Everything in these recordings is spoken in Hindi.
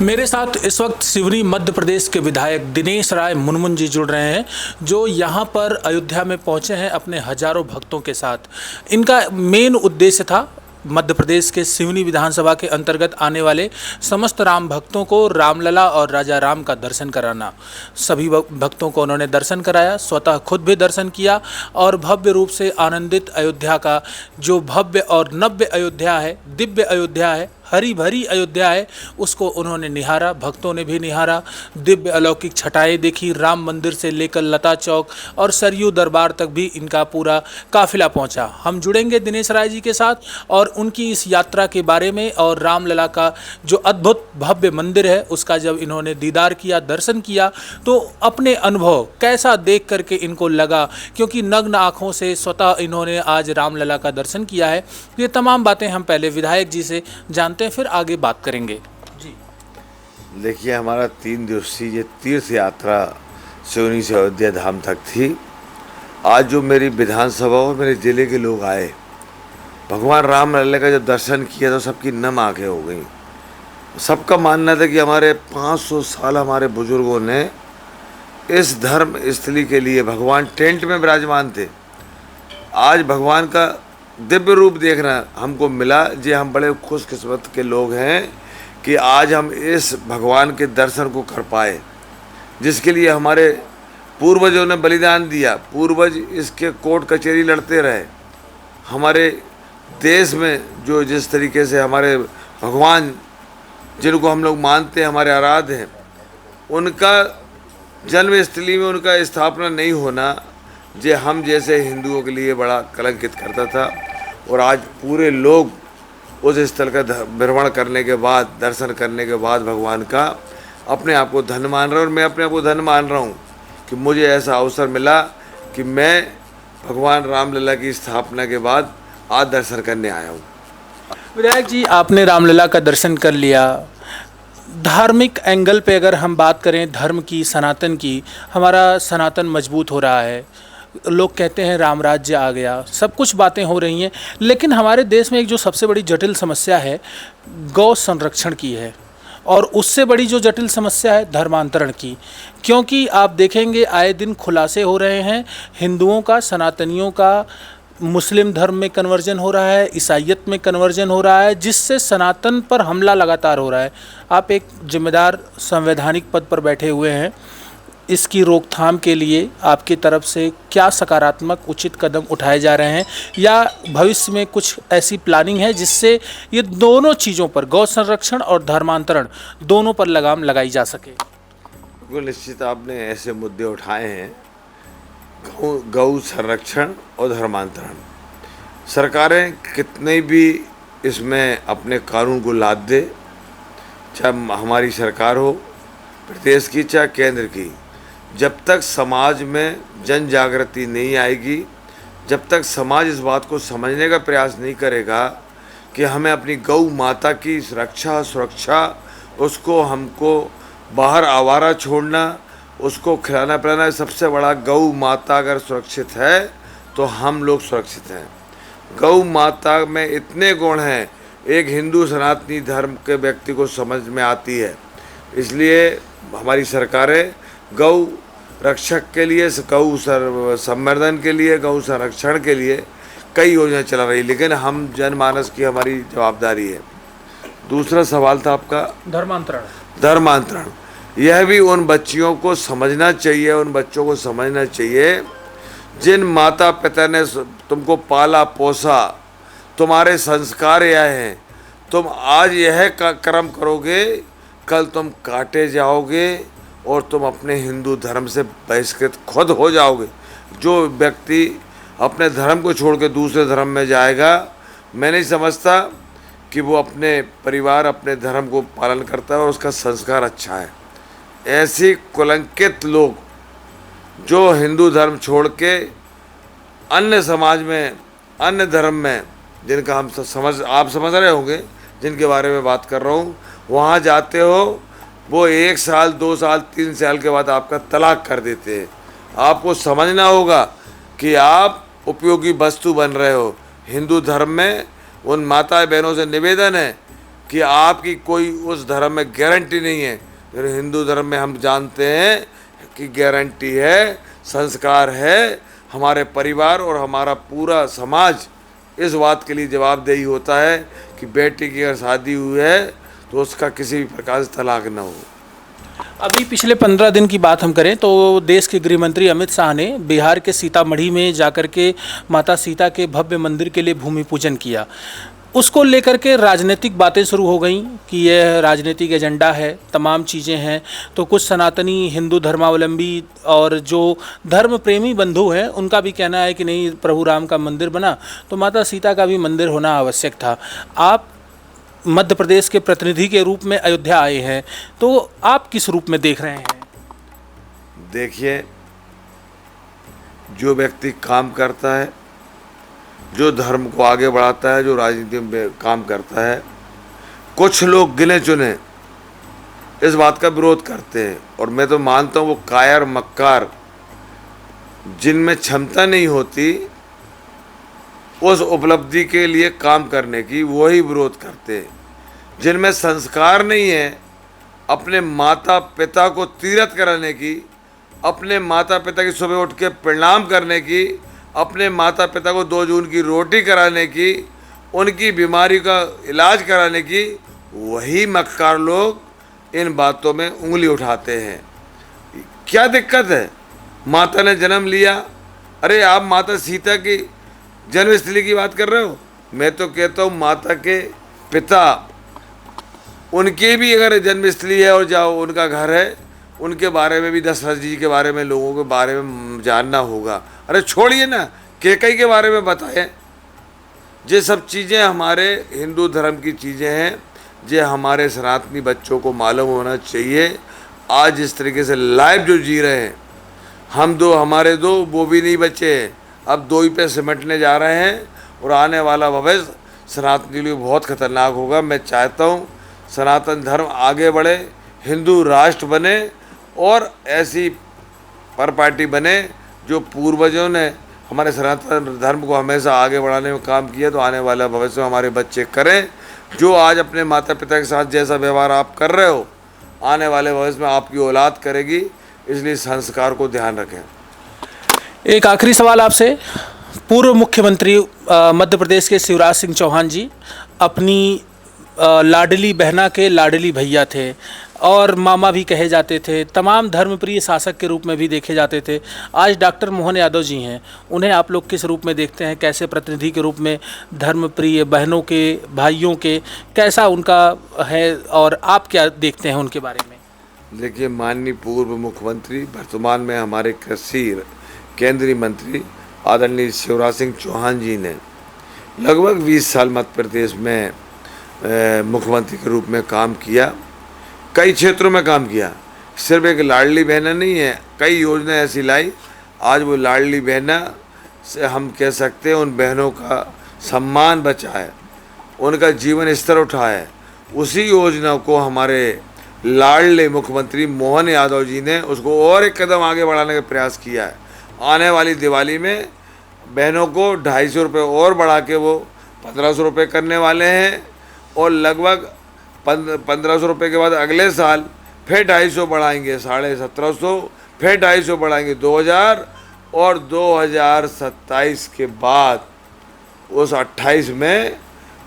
मेरे साथ इस वक्त सिवनी मध्य प्रदेश के विधायक दिनेश राय मुनमुन जी जुड़ रहे हैं, जो यहाँ पर अयोध्या में पहुँचे हैं अपने हजारों भक्तों के साथ। इनका मेन उद्देश्य था मध्य प्रदेश के सिवनी विधानसभा के अंतर्गत आने वाले समस्त राम भक्तों को रामलला और राजा राम का दर्शन कराना। सभी भक्तों को उन्होंने दर्शन कराया, स्वतः खुद भी दर्शन किया और भव्य रूप से आनंदित अयोध्या का जो भव्य और नव्य अयोध्या है, दिव्य अयोध्या है, हरी भरी अयोध्या है, उसको उन्होंने निहारा, भक्तों ने भी निहारा। दिव्य अलौकिक छटाएं देखी, राम मंदिर से लेकर लता चौक और सरयू दरबार तक भी इनका पूरा काफिला पहुंचा। हम जुड़ेंगे दिनेश राय जी के साथ और उनकी इस यात्रा के बारे में और रामलला का जो अद्भुत भव्य मंदिर है उसका जब इन्होंने दीदार किया, दर्शन किया, तो अपने अनुभव कैसा देख करके इनको लगा, क्योंकि नग्न आँखों से स्वतः इन्होंने आज रामलला का दर्शन किया है। ये तमाम बातें हम पहले विधायक जी से जानते हैं, फिर आगे बात करेंगे। जी देखिए, हमारा 3 दिवसीय तीर्थ यात्रा सिवनी से अयोध्या धाम तक थी। आज जो मेरी विधानसभा और मेरे ज़िले के लोग आए, भगवान राम लल्ला का जब दर्शन किया तो सबकी नम आंखें हो गई। सबका मानना था कि हमारे 500 साल हमारे बुजुर्गों ने इस धर्म स्थली के लिए भगवान टेंट में विराजमान थे। आज भगवान का दिव्य रूप देखना हमको मिला। जी, हम बड़े खुशकिस्मत के लोग हैं कि आज हम इस भगवान के दर्शन को कर पाए, जिसके लिए हमारे पूर्वजों ने बलिदान दिया। पूर्वज इसके कोर्ट कचहरी लड़ते रहे। हमारे देश में जो जिस तरीके से हमारे भगवान जिनको हम लोग मानते हैं, हमारे आराध्य हैं, उनका जन्मस्थली में उनका स्थापना नहीं होना जे हम जैसे हिंदुओं के लिए बड़ा कलंकित करता था। और आज पूरे लोग उस स्थल का भ्रमण करने के बाद, दर्शन करने के बाद भगवान का अपने आप को धन्य मान रहे हैं। और मैं अपने आप को धन्य मान रहा हूँ कि मुझे ऐसा अवसर मिला कि मैं भगवान रामलला की स्थापना के बाद आज दर्शन करने आया हूँ। विधायक जी, आपने रामलला का दर्शन कर लिया। धार्मिक एंगल पे अगर हम बात करें धर्म की, सनातन की, हमारा सनातन मजबूत हो रहा है, लोग कहते हैं राम राज्य आ गया, सब कुछ बातें हो रही हैं, लेकिन हमारे देश में एक जो सबसे बड़ी जटिल समस्या है गौ संरक्षण की है, और उससे बड़ी जो जटिल समस्या है धर्मांतरण की। क्योंकि आप देखेंगे आए दिन खुलासे हो रहे हैं, हिंदुओं का, सनातनियों का मुस्लिम धर्म में कन्वर्जन हो रहा है, ईसाइयत में कन्वर्जन हो रहा है, जिससे सनातन पर हमला लगातार हो रहा है। आप एक जिम्मेदार संवैधानिक पद पर बैठे हुए हैं, इसकी रोकथाम के लिए आपकी तरफ से क्या सकारात्मक उचित कदम उठाए जा रहे हैं, या भविष्य में कुछ ऐसी प्लानिंग है जिससे ये दोनों चीज़ों पर, गौ संरक्षण और धर्मांतरण, दोनों पर लगाम लगाई जा सके? बिल्कुल निश्चित आपने ऐसे मुद्दे उठाए हैं, गौ संरक्षण और धर्मांतरण। सरकारें कितने भी इसमें अपने कानून को लाद दे, चाहे हमारी सरकार हो प्रदेश की चाहे केंद्र की, जब तक समाज में जन जागृति नहीं आएगी, जब तक समाज इस बात को समझने का प्रयास नहीं करेगा कि हमें अपनी गौ माता की सुरक्षा, उसको हमको बाहर आवारा छोड़ना, उसको खिलाना पिलाना, सबसे बड़ा गौ माता अगर सुरक्षित है तो हम लोग सुरक्षित हैं। गौ माता में इतने गुण हैं, एक हिंदू सनातनी धर्म के व्यक्ति को समझ में आती है। इसलिए हमारी सरकारें गौ रक्षक के लिए, गौ संवर्धन के लिए, गौ संरक्षण के लिए कई योजनाएं चला रही, लेकिन हम जनमानस की हमारी जवाबदारी है। दूसरा सवाल था आपका धर्मांतरण। यह भी उन बच्चियों को समझना चाहिए, उन बच्चों को समझना चाहिए जिन माता पिता ने तुमको पाला पोसा, तुम्हारे संस्कार यह हैं, तुम आज यह कर्म करोगे, कल तुम काटे जाओगे और तुम अपने हिंदू धर्म से बहिष्कृत खुद हो जाओगे। जो व्यक्ति अपने धर्म को छोड़ के दूसरे धर्म में जाएगा, मैं नहीं समझता कि वो अपने परिवार, अपने धर्म को पालन करता है और उसका संस्कार अच्छा है। ऐसे कलंकित लोग जो हिंदू धर्म छोड़ के अन्य समाज में, अन्य धर्म में, जिनका आप समझ रहे होंगे जिनके बारे में बात कर रहा हूँ, वहाँ जाते हो, वो 1 साल 2 साल 3 साल के बाद आपका तलाक कर देते हैं। आपको समझना होगा कि आप उपयोगी वस्तु बन रहे हो। हिंदू धर्म में उन माता बहनों से निवेदन है कि आपकी कोई उस धर्म में गारंटी नहीं है। हिंदू धर्म में हम जानते हैं कि गारंटी है, संस्कार है। हमारे परिवार और हमारा पूरा समाज इस बात के लिए जवाबदेही होता है कि बेटी की अगर शादी हुई है तो उसका किसी भी प्रकार से तलाक न हो। अभी पिछले 15 दिन की बात हम करें तो देश के गृह मंत्री अमित शाह ने बिहार के सीतामढ़ी में जाकर के माता सीता के भव्य मंदिर के लिए भूमि पूजन किया। उसको लेकर के राजनीतिक बातें शुरू हो गई कि यह राजनीतिक एजेंडा है, तमाम चीज़ें हैं। तो कुछ सनातनी हिंदू धर्मावलंबी और जो धर्म प्रेमी बंधु हैं उनका भी कहना है कि नहीं, प्रभु राम का मंदिर बना तो माता सीता का भी मंदिर होना आवश्यक था। आप मध्य प्रदेश के प्रतिनिधि के रूप में अयोध्या आए हैं, तो आप किस रूप में देख रहे हैं? देखिए, जो व्यक्ति काम करता है, जो धर्म को आगे बढ़ाता है, जो राजनीति में काम करता है, कुछ लोग गिने चुने इस बात का विरोध करते हैं। और मैं तो मानता हूँ वो कायर मक्कार जिनमें क्षमता नहीं होती उस उपलब्धि के लिए काम करने की, वही विरोध करते हैं। जिनमें संस्कार नहीं है अपने माता पिता को तीरथ कराने की, अपने माता पिता की सुबह उठ के प्रणाम करने की, अपने माता पिता को 2 जून की रोटी कराने की, उनकी बीमारी का इलाज कराने की, वही मक्कार लोग इन बातों में उंगली उठाते हैं। क्या दिक्कत है? माता ने जन्म लिया, अरे आप माता सीता की जन्मस्थली की बात कर रहे हो? मैं तो कहता हूँ माता के पिता, उनकी भी अगर जन्मस्थली है और जाओ उनका घर है, उनके बारे में भी दशरथ जी के बारे में, लोगों के बारे में जानना होगा। अरे छोड़िए ना, कैकेयी के बारे में बताएं। ये सब चीज़ें हमारे हिंदू धर्म की चीज़ें हैं, ये हमारे सनातनी बच्चों को मालूम होना चाहिए। आज इस तरीके से लाइव जो जी रहे हैं, हम दो हमारे दो, वो भी नहीं बचे हैं। अब 2 ही पे सिमटने जा रहे हैं और आने वाला भविष्य सनातन के लिए बहुत खतरनाक होगा। मैं चाहता हूँ सनातन धर्म आगे बढ़े, हिंदू राष्ट्र बने और ऐसी पर पार्टी बने जो पूर्वजों ने हमारे सनातन धर्म को हमेशा आगे बढ़ाने में काम किया। तो आने वाला भविष्य में हमारे बच्चे करें जो आज अपने माता पिता के साथ जैसा व्यवहार आप कर रहे हो, आने वाले भविष्य में आपकी औलाद करेगी। इसलिए संस्कार को ध्यान रखें। एक आखिरी सवाल आपसे। पूर्व मुख्यमंत्री मध्य प्रदेश के शिवराज सिंह चौहान जी अपनी लाडली बहना के लाडली भैया थे और मामा भी कहे जाते थे, तमाम धर्मप्रिय शासक के रूप में भी देखे जाते थे। आज डॉक्टर मोहन यादव जी हैं, उन्हें आप लोग किस रूप में देखते हैं? कैसे प्रतिनिधि के रूप में धर्मप्रिय बहनों के, भाइयों के, कैसा उनका है और आप क्या देखते हैं उनके बारे में? देखिए, माननीय पूर्व मुख्यमंत्री, वर्तमान में हमारे कृषि केंद्रीय मंत्री आदरणीय शिवराज सिंह चौहान जी ने लगभग 20 साल मध्य प्रदेश में मुख्यमंत्री के रूप में काम किया। कई क्षेत्रों में काम किया, सिर्फ एक लाडली बहना नहीं है, कई योजनाएं ऐसी लाई। आज वो लाडली बहना से हम कह सकते हैं उन बहनों का सम्मान बचा है, उनका जीवन स्तर उठा है। उसी योजना को हमारे लाडले मुख्यमंत्री मोहन यादव जी ने उसको और एक कदम आगे बढ़ाने का प्रयास किया है। आने वाली दिवाली में बहनों को 250 रुपये और बढ़ा के वो 1500 रुपये करने वाले हैं और लगभग 1500 रुपये के बाद अगले साल फिर 250 बढ़ाएंगे, 1750, फिर 250 बढ़ाएंगे 2000 और 2027 के बाद उस 28 में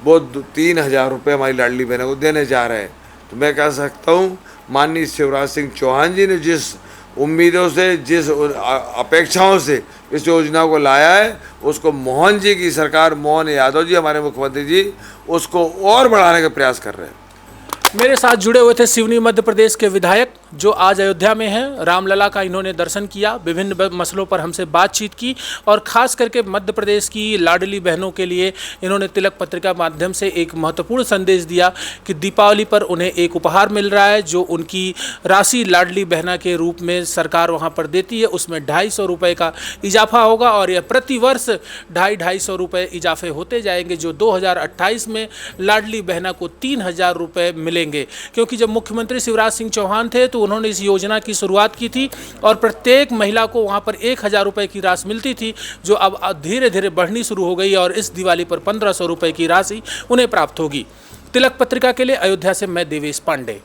वो 3000 रुपये हमारी लाडली बहनों को देने जा रहे हैं। तो मैं कह सकता हूँ माननीय शिवराज सिंह चौहान जी ने जिस उम्मीदों से, जिस अपेक्षाओं से इस योजना को लाया है, उसको मोहन जी की सरकार, मोहन यादव जी हमारे मुख्यमंत्री जी, उसको और बढ़ाने का प्रयास कर रहे हैं। मेरे साथ जुड़े हुए थे सिवनी मध्य प्रदेश के विधायक जो आज अयोध्या में हैं। रामलला का इन्होंने दर्शन किया, विभिन्न मसलों पर हमसे बातचीत की और ख़ास करके मध्य प्रदेश की लाडली बहनों के लिए इन्होंने तिलक पत्रिका माध्यम से एक महत्वपूर्ण संदेश दिया कि दीपावली पर उन्हें एक उपहार मिल रहा है जो उनकी राशि लाडली बहना के रूप में सरकार वहाँ पर देती है, उसमें 250 रुपये का इजाफा होगा और यह प्रतिवर्ष 250 रुपये इजाफे होते जाएंगे, जो 2028 में लाडली बहना को 3000 रुपये मिलेंगे। क्योंकि जब मुख्यमंत्री शिवराज सिंह चौहान थे तो उन्होंने इस योजना की शुरुआत की थी और प्रत्येक महिला को वहां पर 1000 रुपये की राशि मिलती थी, जो अब धीरे धीरे बढ़नी शुरू हो गई और इस दिवाली पर 1500 रुपये की राशि उन्हें प्राप्त होगी। तिलक पत्रिका के लिए अयोध्या से मैं देवेश पांडे।